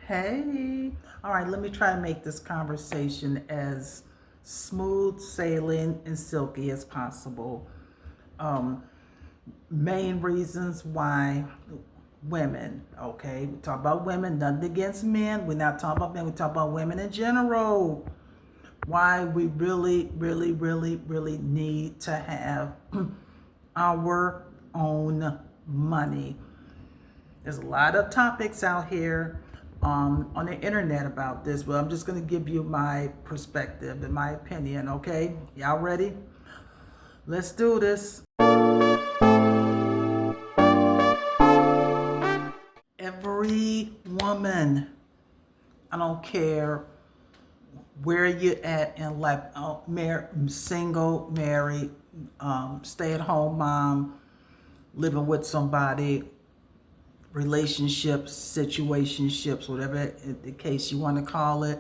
Hey, all right, let me try to make this conversation as smooth sailing and silky as possible. Um, Main reasons why women, okay, we talk about women, nothing against men. We're not talking about men, we talk about women in general. Why we really need to have our own money. There's a lot of topics out here on the internet about this, but I'm just going to give you my perspective and my opinion, okay? Y'all ready? Let's do this. Every woman, I don't care where you're at in life, single, married, stay at home mom, living with somebody, relationships, situationships, whatever the case you want to call it,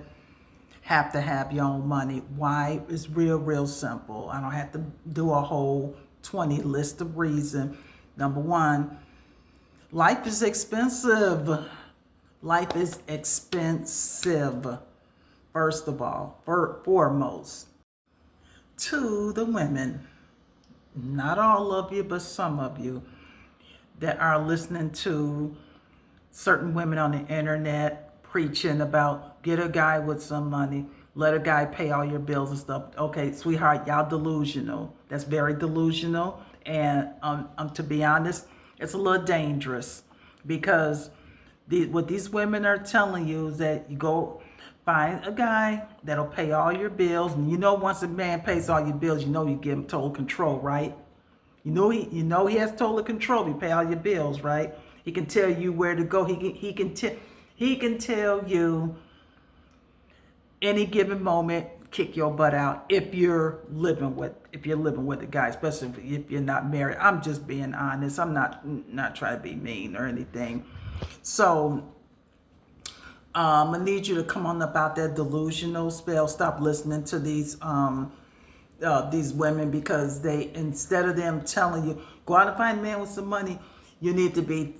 have to have your own money. Why? It's real simple. I don't have to do a whole 20 list of reasons. Number one, life is expensive. Life is expensive, first of all, foremost. To the women, not all of you, but some of you that are listening to certain women on the internet preaching about get a guy with some money, let a guy pay all your bills and stuff. Okay, sweetheart, y'all delusional. That's very delusional. And to be honest, it's a little dangerous because what these women are telling you is that you go find a guy that'll pay all your bills. And you know, once a man pays all your bills, you know you give him total control, right? You know he has total control. You pay all your bills, right? He can tell you where to go. He can tell you any given moment, kick your butt out if you're living with a guy, especially if you're not married. I'm just being honest. I'm not trying to be mean or anything. So I need you to come on about that delusional spell. Stop listening to these women, because they, instead of them telling you go out and find a man with some money, you need to be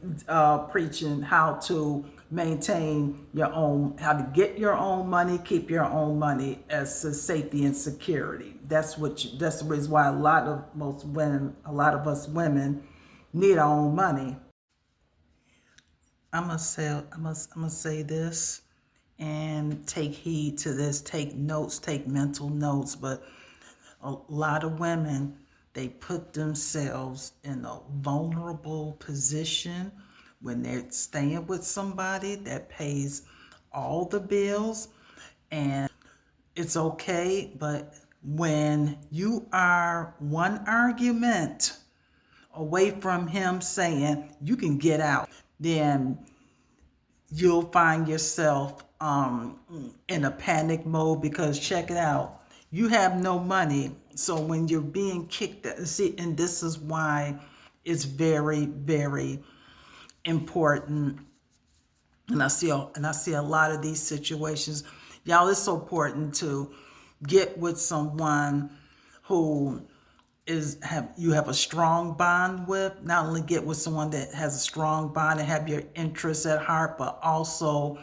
preaching how to maintain your own, how to get your own money, keep your own money as a safety and security. That's the reason why a lot of us women need our own money. I'm gonna say this and take heed to this, take notes, take mental notes. But a lot of women, they put themselves in a vulnerable position when they're staying with somebody that pays all the bills. And it's okay, but when you are one argument away from him saying you can get out, then you'll find yourself in a panic mode, because check it out, you have no money. So when you're being kicked out, see, and this is why it's very important. And I see a lot of these situations, y'all. It's so important to get with someone who you have a strong bond with. Not only get with someone that has a strong bond and have your interests at heart, but also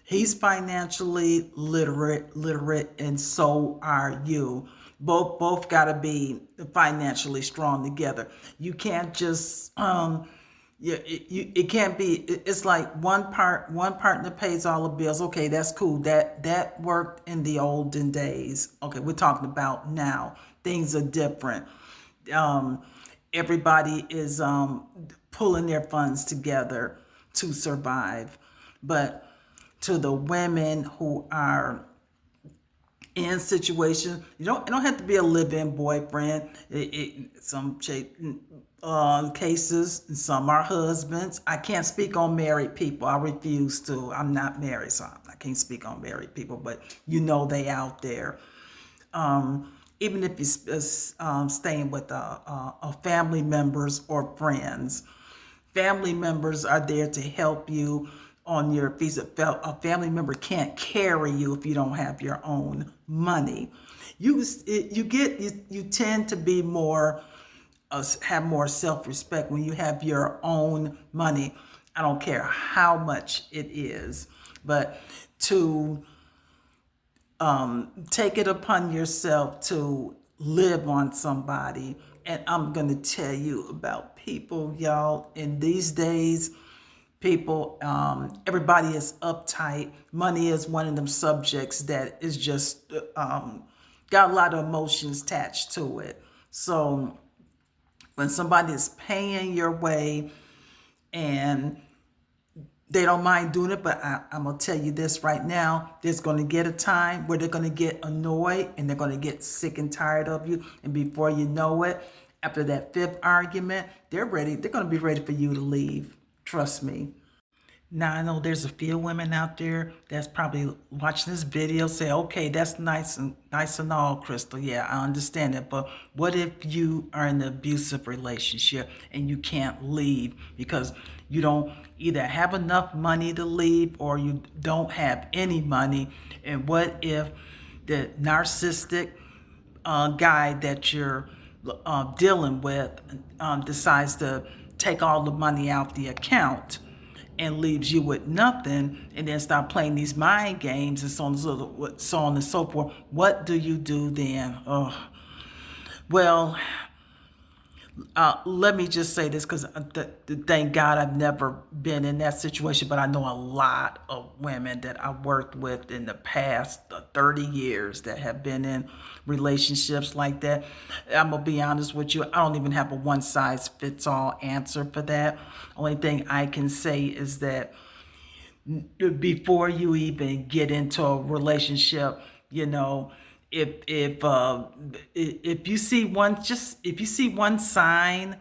he's financially literate, and so are you. Both got to be financially strong together. You can't just yeah, it can't be. It's like one partner pays all the bills. Okay, that's cool. That worked in the olden days. Okay, we're talking about now. Things are different. Um, Everybody is pulling their funds together to survive. But to the women who are in situations, it don't have to be a live-in boyfriend. Some cases, some are husbands. I can't speak on married people. I refuse to. I'm not married, so I can't speak on married people. But they out there. Even if you're staying with family members or friends, family members are there to help you on your fees. A family member can't carry you if you don't have your own money. You tend to be more have more self-respect when you have your own money. I don't care how much it is, but to take it upon yourself to live on somebody. And I'm going to tell you about people, y'all, in these days. People, everybody is uptight. Money is one of them subjects that is just got a lot of emotions attached to it. So when somebody is paying your way and they don't mind doing it, but I'm going to tell you this right now. There's going to get a time where they're going to get annoyed and they're going to get sick and tired of you. And before you know it, after that fifth argument, they're ready. They're going to be ready for you to leave. Trust me. Now, I know there's a few women out there that's probably watching this video say, okay, that's nice and all, Crystal. Yeah, I understand it. But what if you are in an abusive relationship and you can't leave because you don't either have enough money to leave or you don't have any money? And what if the narcissistic guy that you're dealing with decides to take all the money out the account and leaves you with nothing, and then start playing these mind games and so on and so forth? What do you do then? Well, let me just say this, because thank God I've never been in that situation, but I know a lot of women that I worked with in the past 30 years that have been in relationships like that. I'm going to be honest with you. I don't even have a one-size-fits-all answer for that. Only thing I can say is that before you even get into a relationship, you know, if you see one sign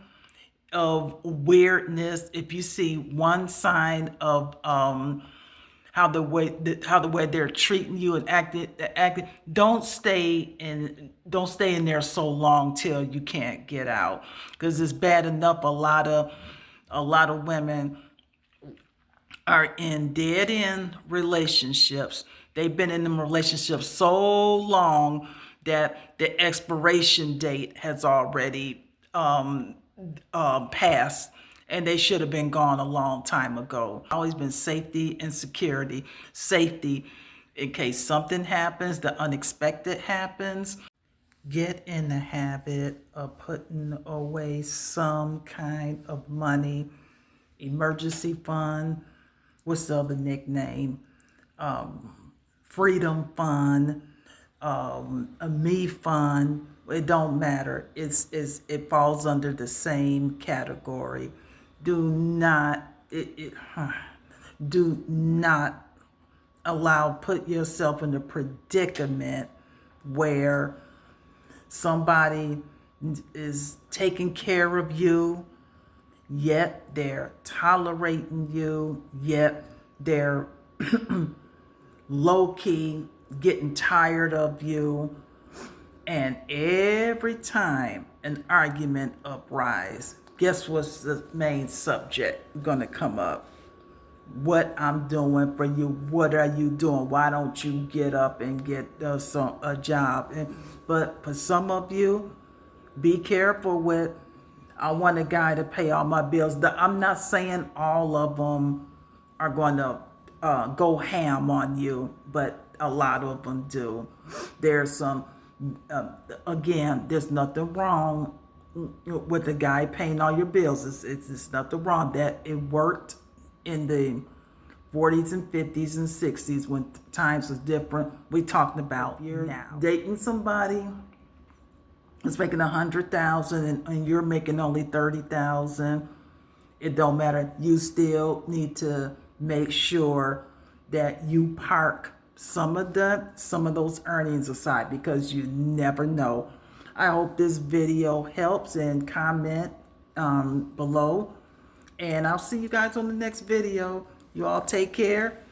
of weirdness, if you see one sign of how the way they're treating you and acting, don't stay in there so long till you can't get out, because it's bad enough a lot of women are in dead-end relationships. They've been in them relationships so long that the expiration date has already passed, and they should have been gone a long time ago. Always been safety and security. Safety in case something happens, the unexpected happens. Get in the habit of putting away some kind of money, emergency fund, what's the other nickname? Freedom fund, a me fund. It don't matter. It falls under the same category. Do not put yourself in a predicament where somebody is taking care of you, yet they're tolerating you, yet they're low-key getting tired of you. And every time an argument uprise, guess what's the main subject gonna come up? What I'm doing for you. What are you doing? Why don't you get up and get a job? But for some of you, be careful with, I want a guy to pay all my bills. I'm not saying all of them are going to go ham on you, but a lot of them do. There's some, again, there's nothing wrong with the guy paying all your bills. It's nothing wrong. That it worked in the 40s and 50s and 60s when times was different. We talking about you're now dating somebody that's making $100,000 and you're making only $30,000. It don't matter. You still need to make sure that you park some of those earnings aside, because you never know. I hope this video helps, and comment below, and I'll see you guys on the next video. You all take care.